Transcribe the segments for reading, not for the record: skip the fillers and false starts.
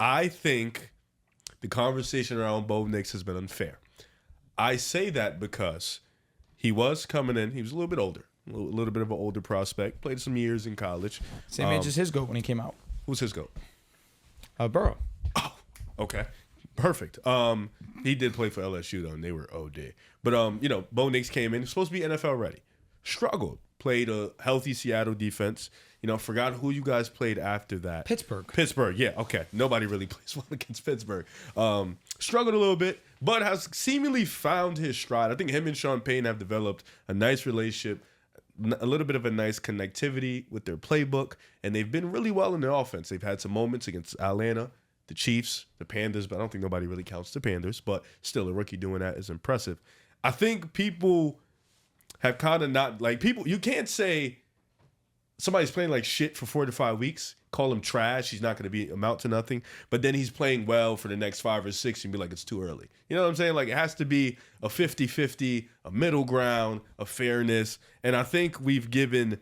I think the conversation around Bo Nix has been unfair. I say that because he was coming in. He was a little bit older, a little bit of an older prospect. Played some years in college. Same age as his GOAT when he came out. Who's his GOAT? Burrow. Oh, okay. Perfect. He did play for LSU, though, and they were OD. But, Bo Nix came in. Supposed to be NFL ready. Struggled. Played a healthy Seattle defense. Forgot who you guys played after that. Pittsburgh, yeah, okay. Nobody really plays well against Pittsburgh. Struggled a little bit, but has seemingly found his stride. I think him and Sean Payton have developed a nice relationship, a little bit of a nice connectivity with their playbook, and they've been really well in their offense. They've had some moments against Atlanta, the Chiefs, the Panthers, but I don't think nobody really counts the Panthers, but still a rookie doing that is impressive. I think people have kind of not, you can't say somebody's playing like shit for 4 to 5 weeks, call him trash, he's not going to amount to nothing, but then he's playing well for the next 5 or 6 and be like, it's too early. You know what I'm saying? Like, it has to be a 50-50, a middle ground, a fairness, and I think we've given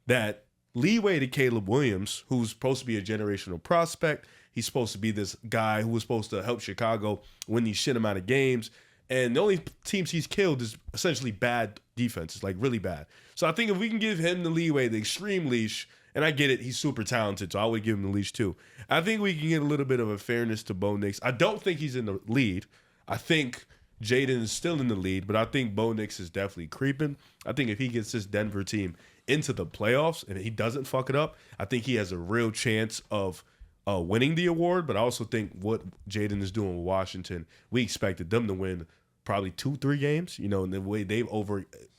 that leeway to Caleb Williams, who's supposed to be a generational prospect. He's supposed to be this guy who was supposed to help Chicago win these shit amount of games. And the only teams he's killed is essentially bad defenses, like really bad. So I think if we can give him the leeway, the extreme leash, and I get it, he's super talented, so I would give him the leash too. I think we can get a little bit of a fairness to Bo Nix. I don't think he's in the lead. I think Jayden is still in the lead, but I think Bo Nix is definitely creeping. I think if he gets this Denver team into the playoffs and he doesn't fuck it up, I think he has a real chance of winning the award. But I also think what Jayden is doing with Washington, we expected them to win probably 2-3 games, and the way they've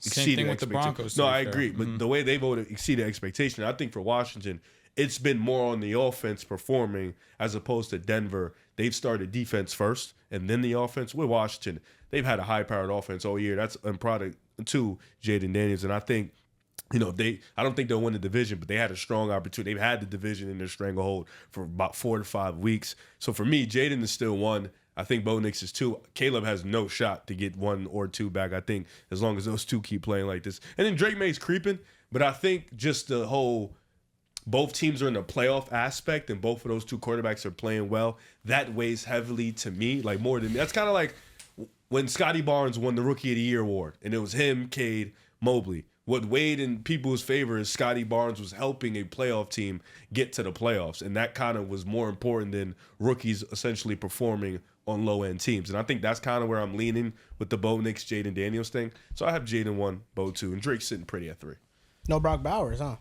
exceeded with the Broncos. No, I agree. But the way they've exceeded expectation, I think for Washington, it's been more on the offense performing as opposed to Denver. They've started defense first and then the offense. With Washington, they've had a high-powered offense all year. That's a product to Jayden Daniels. And I think, I don't think they'll win the division, but they had a strong opportunity. They've had the division in their stranglehold for about 4 to 5 weeks. So for me, Jayden is still 1. I think Bo Nix is 2. Caleb has no shot to get 1 or 2 back, I think, as long as those two keep playing like this. And then Drake May's creeping, but I think just the whole both teams are in the playoff aspect and both of those two quarterbacks are playing well, that weighs heavily to me, like more than me. That's kind of like when Scotty Barnes won the Rookie of the Year award, and it was him, Cade, Mobley. What weighed in people's favor is Scotty Barnes was helping a playoff team get to the playoffs, and that kind of was more important than rookies essentially performing on low-end teams. And I think that's kind of where I'm leaning with the Bo Nix, Jayden Daniels thing. So I have Jayden 1, Bo 2, and Drake's sitting pretty at 3. No Brock Bowers, huh?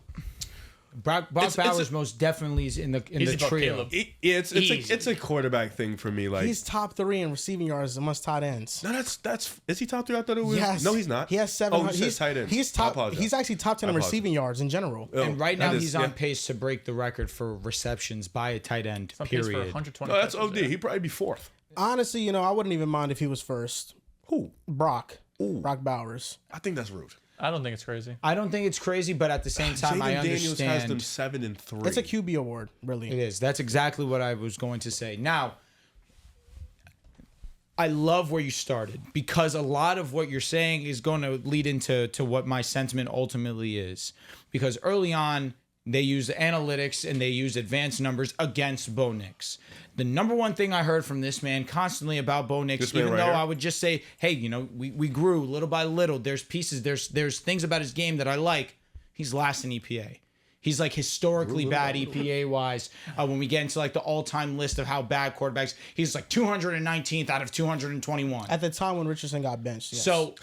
Brock Bowers most definitely is in the trio. It's a quarterback thing for me. Like, he's top 3 in receiving yards amongst tight ends. No, is he top 3? I thought it was. Yes. No, he's not. He has 7. Oh, he's tight ends. He's top. He's actually top 10 in receiving yards in general. And right now he's on pace to break the record for receptions by a tight end. Period. For 120. No, that's OD. He'd probably be 4th. Honestly, I wouldn't even mind if he was first. Who? Brock. Ooh. Brock Bowers. I think that's rude. I don't think it's crazy. I don't think it's crazy, but at the same time, I understand. Daniels has them 7 and 3. It's a QB award, really. It is. That's exactly what I was going to say. Now, I love where you started because a lot of what you're saying is going to lead into what my sentiment ultimately is. Because early on, they used analytics and they used advanced numbers against Bo Nix. The number one thing I heard from this man constantly about Bo Nix, even though I would just say, hey, we grew little by little. There's pieces, there's things about his game that I like. He's last in EPA. He's like historically bad EPA wise. When we get into like the all-time list of how bad quarterbacks, he's like 219th out of 221. At the time when Richardson got benched. Yes. So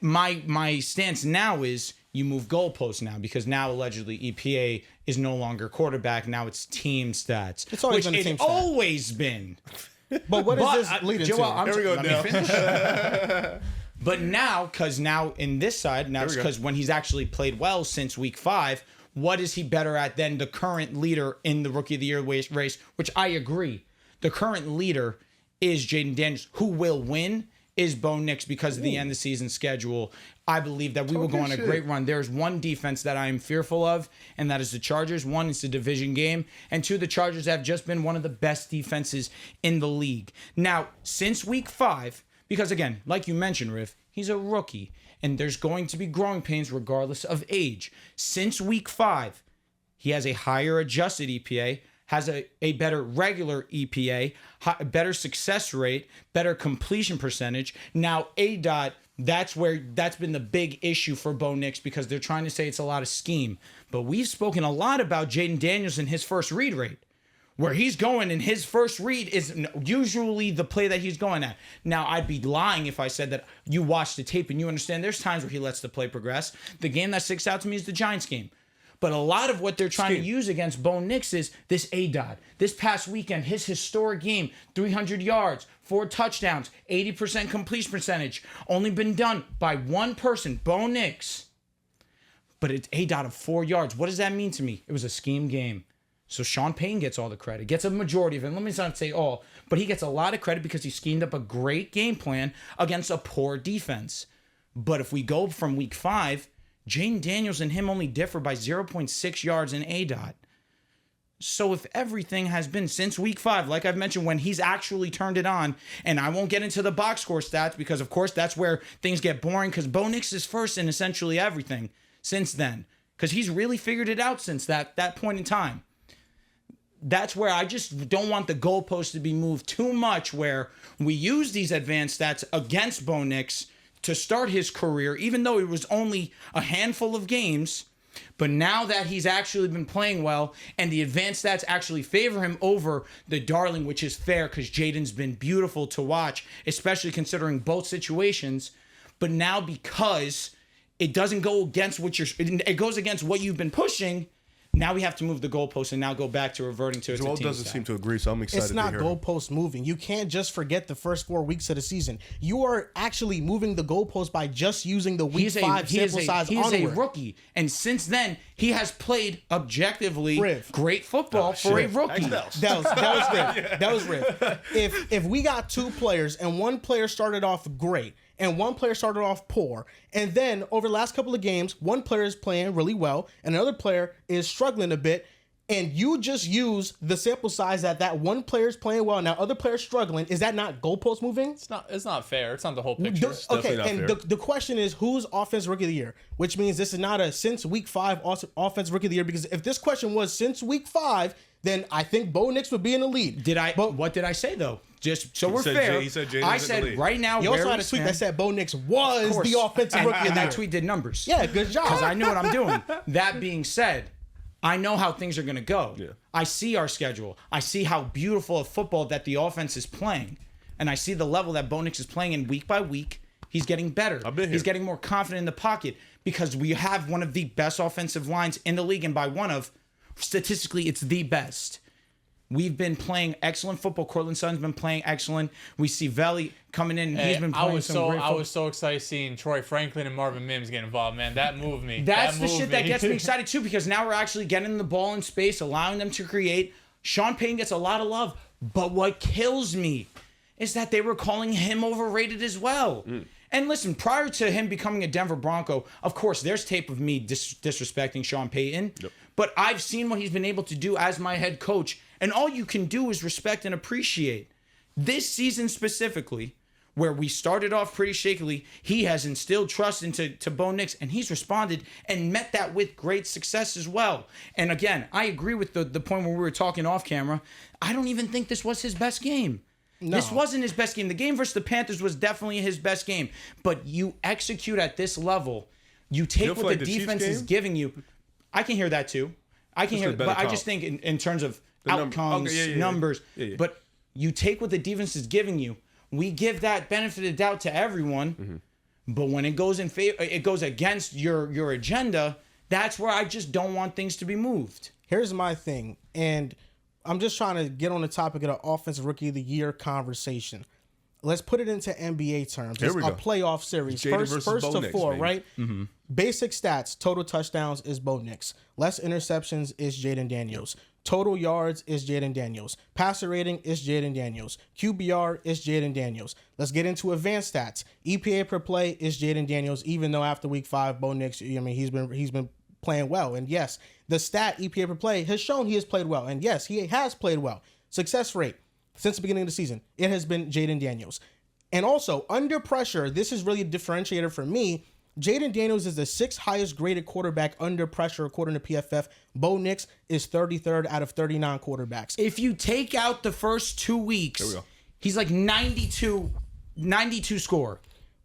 my stance now is you move goalposts now because now allegedly EPA is no longer quarterback. Now it's team stats. It's always been a team stat. Always been. But what is this leading to? Here we go, Dale. But now, because now in this side, now it's because when he's actually played well since week 5, what is he better at than the current leader in the Rookie of the Year race, which I agree. The current leader is Jayden Daniels. Who will win is Bo Nix because of the end of the season schedule. I believe that we will go on a great run. There's one defense that I am fearful of, and that is the Chargers. 1, it's a division game, and 2, the Chargers have just been one of the best defenses in the league. Now, since week 5, because again, like you mentioned, Riff, he's a rookie, and there's going to be growing pains regardless of age. Since week 5, he has a higher adjusted EPA, has a better regular EPA, better success rate, better completion percentage. Now, ADOT, that's been the big issue for Bo Nix because they're trying to say it's a lot of scheme. But we've spoken a lot about Jayden Daniels and his first read rate. Where he's going and his first read is usually the play that he's going at. Now, I'd be lying if I said that you watch the tape and you understand there's times where he lets the play progress. The game that sticks out to me is the Giants game. But a lot of what they're trying to use against Bo Nix is this ADOT. This past weekend, his historic game, 300 yards, 4 touchdowns, 80% completion percentage, only been done by one person, Bo Nix. But it's ADOT of 4 yards. What does that mean to me? It was a scheme game. So Sean Payton gets all the credit, gets a majority of it. Let me not say all, but he gets a lot of credit because he schemed up a great game plan against a poor defense. But if we go from week 5, Jayden Daniels and him only differ by 0.6 yards in ADOT. So if everything has been since week 5, like I've mentioned, when he's actually turned it on, and I won't get into the box score stats because, of course, that's where things get boring because Bo Nix is first in essentially everything since then because he's really figured it out since that point in time. That's where I just don't want the goalpost to be moved too much where we use these advanced stats against Bo Nix to start his career, even though it was only a handful of games. But now that he's actually been playing well and the advanced stats actually favor him over the darling, which is fair because Jayden's been beautiful to watch, especially considering both situations. But now because it doesn't go against it goes against what you've been pushing, now we have to move the goalpost and now go back to reverting to its Joel doesn't seem to agree, so I'm excited to hear. It's not goalpost moving. You can't just forget the first 4 weeks of the season. You are actually moving the goalpost by just using the week 5 sample size onward. He's a rookie, and since then he has played objectively great football for a rookie. That was Riff. If we got 2 players and one player started off great and one player started off poor, and then over the last couple of games, one player is playing really well and another player is struggling a bit, and you just use the sample size that one player is playing well and now other players struggling, is that not goalpost moving? It's not fair. It's not the whole picture. The question is who's offensive rookie of the year, which means this is not a since week 5 offensive rookie of the year, because if this question was since week 5, then I think Bo Nix would be in the lead. What did I say though? Just so we're fair. He said Jayden I said right now. You also had a tweet that said Bo Nix was the offensive rookie of the year. And that tweet did numbers. Yeah, good job. Because I knew what I'm doing. That being said, I know how things are going to go. Yeah. I see our schedule. I see how beautiful a football that the offense is playing. And I see the level that Bo Nix is playing, and week by week, he's getting better. I've been here. He's getting more confident in the pocket because we have one of the best offensive lines in the league, and by statistically, it's the best. We've been playing excellent football. Cortland Sutton's been playing excellent. We see Veli coming in. He's been playing great football. I was so excited seeing Troy Franklin and Marvin Mims get involved, man. That moved me. That's the shit that gets me excited, too, because now we're actually getting the ball in space, allowing them to create. Sean Payton gets a lot of love. But what kills me is that they were calling him overrated as well. And listen, prior to him becoming a Denver Bronco, of course, there's tape of me disrespecting Sean Payton. Yep. But I've seen what he's been able to do as my head coach. And all you can do is respect and appreciate. This season specifically, where we started off pretty shakily, he has instilled trust into Bo Nix, and he's responded and met that with great success as well. And again, I agree with the point where we were talking off camera. I don't even think this was his best game. No. This wasn't his best game. The game versus the Panthers was definitely his best game. But you execute at this level. You take what the defense is giving you. I can hear that too. I can hear it. But I just think in terms of outcomes, numbers. Yeah. But you take what the defense is giving you. We give that benefit of doubt to everyone. Mm-hmm. But when it goes in favor, it goes against your agenda. That's where I just don't want things to be moved. Here's my thing, and I'm just trying to get on the topic of the offensive rookie of the year conversation. Let's put it into NBA terms. It's a playoff series. First to 4, right? Mm-hmm. Basic stats, total touchdowns is Bo Nix. Less interceptions is Jayden Daniels. Total yards is Jayden Daniels. Passer rating is Jayden Daniels. QBR is Jayden Daniels. Let's get into advanced stats. EPA per play is Jayden Daniels, even though after week 5, Bo Nix, he's been playing well. And yes, the stat EPA per play has shown he has played well. And yes, he has played well. Success rate since the beginning of the season, it has been Jayden Daniels. And also, under pressure, this is really a differentiator for me. Jayden Daniels is the 6th highest graded quarterback under pressure according to PFF. Bo Nix is 33rd out of 39 quarterbacks. If you take out the first 2 weeks, he's like 92 score.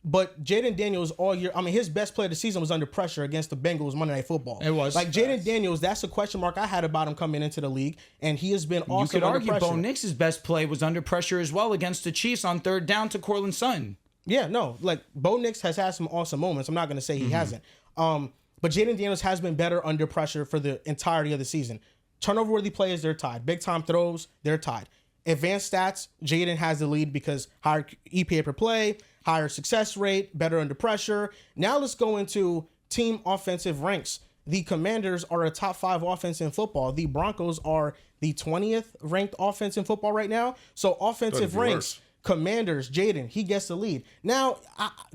But Jayden Daniels all year, I mean, his best play of the season was under pressure against the Bengals Monday Night Football. It was. Like, Jayden Daniels, that's a question mark I had about him coming into the league, and he has been awesome You could under argue pressure. Bo Nix's best play was under pressure as well against the Chiefs on 3rd down to Cortland Sutton. Yeah, no, like, Bo Nix has had some awesome moments. I'm not going to say he hasn't. But Jayden Daniels has been better under pressure for the entirety of the season. Turnover-worthy plays, they're tied. Big-time throws, they're tied. Advanced stats, Jayden has the lead because higher EPA per play, higher success rate, better under pressure. Now let's go into team offensive ranks. The Commanders are a top 5 offense in football. The Broncos are the 20th ranked offense in football right now. So offensive ranks, Commanders, Jayden, he gets the lead. Now,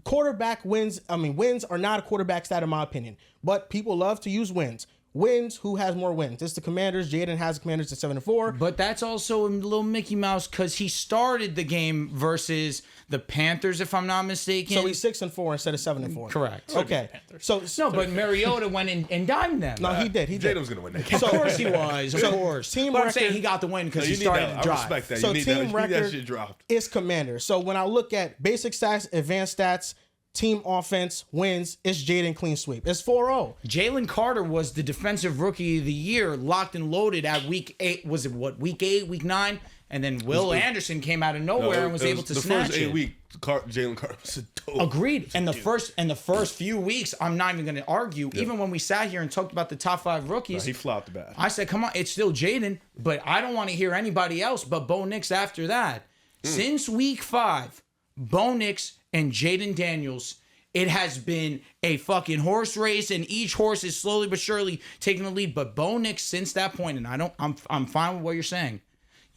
quarterback wins. I mean, wins are not a quarterback stat in my opinion, but people love to use wins. Wins, who has more wins? It's the Commanders. Jayden has the Commanders at 7-4. But that's also a little Mickey Mouse because he started the game versus the Panthers, if I'm not mistaken. So he's 6-4 instead of 7-4. Correct. Okay. So No, but Mariota went and dimed them. no, he did. He did. Jayden was gonna win that game. Of course he was. Of course. team But I'm record- saying he got the win because he You need started that. the I drive. respect that. So You need team that. You need record that shit dropped. is Commanders. So when I look at basic stats, advanced stats, team offense, wins, it's Jayden clean sweep. It's 4-0. Jalen Carter was the defensive rookie of the year, locked and loaded at week 8. Was it week 8, week 9? And then Will Anderson came out of nowhere and was able to snatch the first 8 weeks. Jalen Carter was a dope. Agreed. And the first few weeks, I'm not even going to argue. Yeah. Even when we sat here and talked about the top 5 rookies, he flopped bad. I said, "Come on, it's still Jayden," but I don't want to hear anybody else but Bo Nix after that. Since week 5, Bo Nix and Jayden Daniels, it has been a fucking horse race, and each horse is slowly but surely taking the lead. But Bo Nix, since that point, and I'm fine with what you're saying.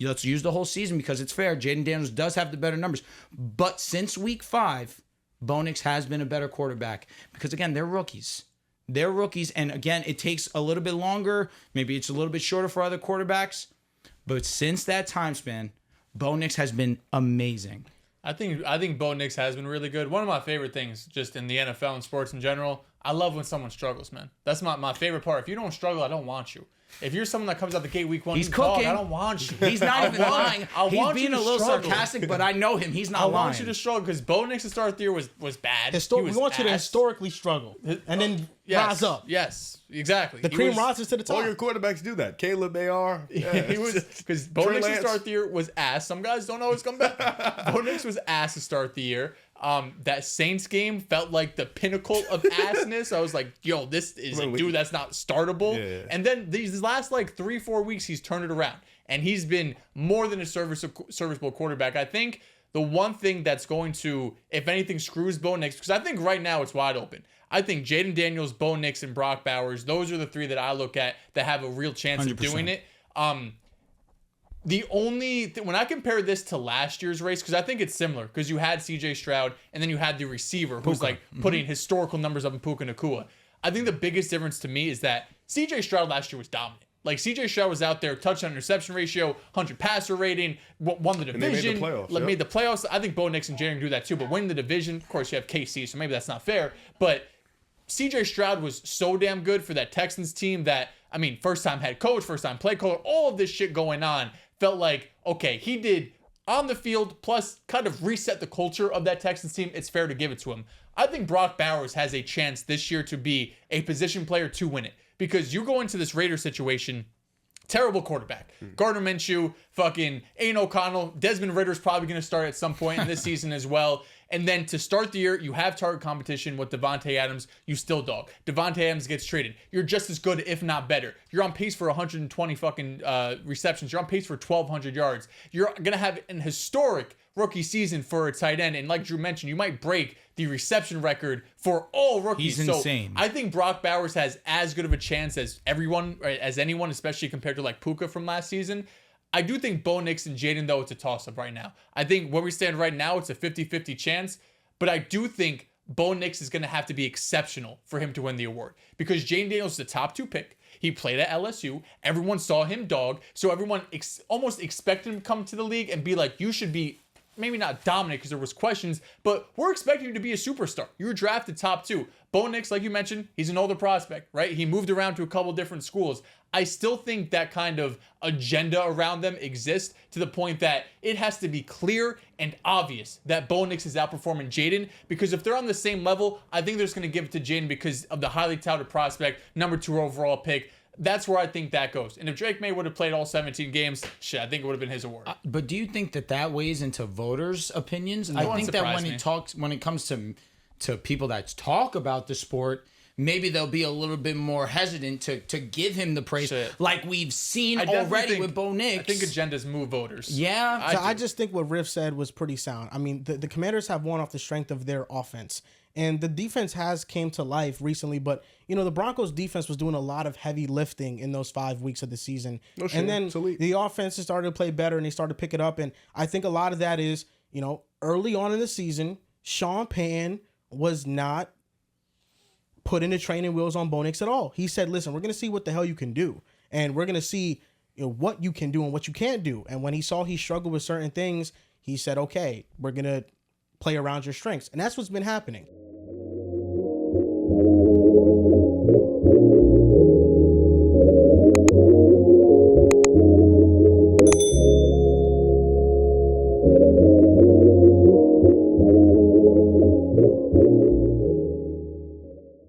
Let's use the whole season because it's fair. Jayden Daniels does have the better numbers. But since week 5, Bo Nix has been a better quarterback because, again, they're rookies. They're rookies. And, again, it takes a little bit longer. Maybe it's a little bit shorter for other quarterbacks. But since that time span, Bo Nix has been amazing. I think Bo Nix has been really good. One of my favorite things just in the NFL and sports in general, I love when someone struggles, man. That's my favorite part. If you don't struggle, I don't want you. If you're someone that comes out the gate week 1, he's cooking. I don't want you. He's not even lying. He's being a little struggle. sarcastic, but I know him. He's not lying. I want you to struggle because Bo Nix to start the year was bad. We want you to historically struggle and then rise up. Yes, exactly. The cream rises to the top. All your quarterbacks do that. Caleb AR. Yeah, he was because Bo Nix to start the year was ass. Some guys don't always come back. Bo Nix was ass to start the year. That Saints game felt like the pinnacle of assness. I was like, yo, this is a dude that's not startable. Yeah. And then these last like 3-4 weeks, he's turned it around. And he's been more than a serviceable quarterback. I think the one thing that's going to, if anything, screws Bo Nix, because I think right now it's wide open. I think Jayden Daniels, Bo Nix, and Brock Bowers, those are the 3 that I look at that have a real chance 100%. Of doing it. The only when I compare this to last year's race, because I think it's similar, because you had CJ Stroud and then you had the receiver who's like putting historical numbers up in Puka Nacua. I think the biggest difference to me is that CJ Stroud last year was dominant. Like CJ Stroud was out there, touchdown interception ratio, 100 passer rating, won the division, made the playoffs. I think Bo Nix and Jayden do that too, but winning the division, of course, you have KC, so maybe that's not fair. But CJ Stroud was so damn good for that Texans team that, I mean, first time head coach, first time play caller, all of this shit going on. Felt like, okay, he did on the field, plus kind of reset the culture of that Texans team. It's fair to give it to him. I think Brock Bowers has a chance this year to be a position player to win it. Because you go into this Raiders situation, terrible quarterback. Gardner Minshew, fucking Aiden O'Connell, Desmond Ritter's probably going to start at some point in this season as well. And then to start the year, you have target competition with Devontae Adams. You still dog. Devontae Adams gets traded. You're just as good, if not better. You're on pace for 120 fucking receptions. You're on pace for 1,200 yards. You're going to have an historic rookie season for a tight end. And like Drew mentioned, you might break the reception record for all rookies. He's insane. I think Brock Bowers has as good of a chance as anyone, especially compared to like Puka from last season. I do think Bo Nix and Jayden, though, it's a toss-up right now. I think where we stand right now, it's a 50-50 chance. But I do think Bo Nix is going to have to be exceptional for him to win the award. Because Jayden Daniels is the top 2 pick. He played at LSU. Everyone saw him dog. So everyone almost expected him to come to the league and be like, you should be maybe not dominate because there was questions, but we're expecting you to be a superstar. You were drafted top 2. Bo Nix, like you mentioned, he's an older prospect, right? He moved around to a couple different schools. I still think that kind of agenda around them exists to the point that it has to be clear and obvious that Bo Nix is outperforming Jayden, because if they're on the same level, I think they're just going to give it to Jayden because of the highly touted prospect, number 2 overall pick. That's where I think that goes. And if Drake May would have played all 17 games, shit, I think it would have been his award. But do you think that weighs into voters' opinions? I think that when it comes to people that talk about the sport, maybe they'll be a little bit more hesitant to give him the praise, like we've seen already with Bo Nix. I think agendas move voters. Yeah. I just think what Riff said was pretty sound. I mean, the Commanders have won off the strength of their offense. And the defense has came to life recently, but the Broncos defense was doing a lot of heavy lifting in those 5 weeks of the season. And then the offense started to play better and they started to pick it up. And I think a lot of that is, early on in the season, Sean Payton was not putting the training wheels on Bo Nix at all. He said, listen, we're going to see what the hell you can do. And we're going to see what you can do and what you can't do. And when he saw he struggled with certain things, he said, okay, we're going to play around your strengths. And that's what's been happening.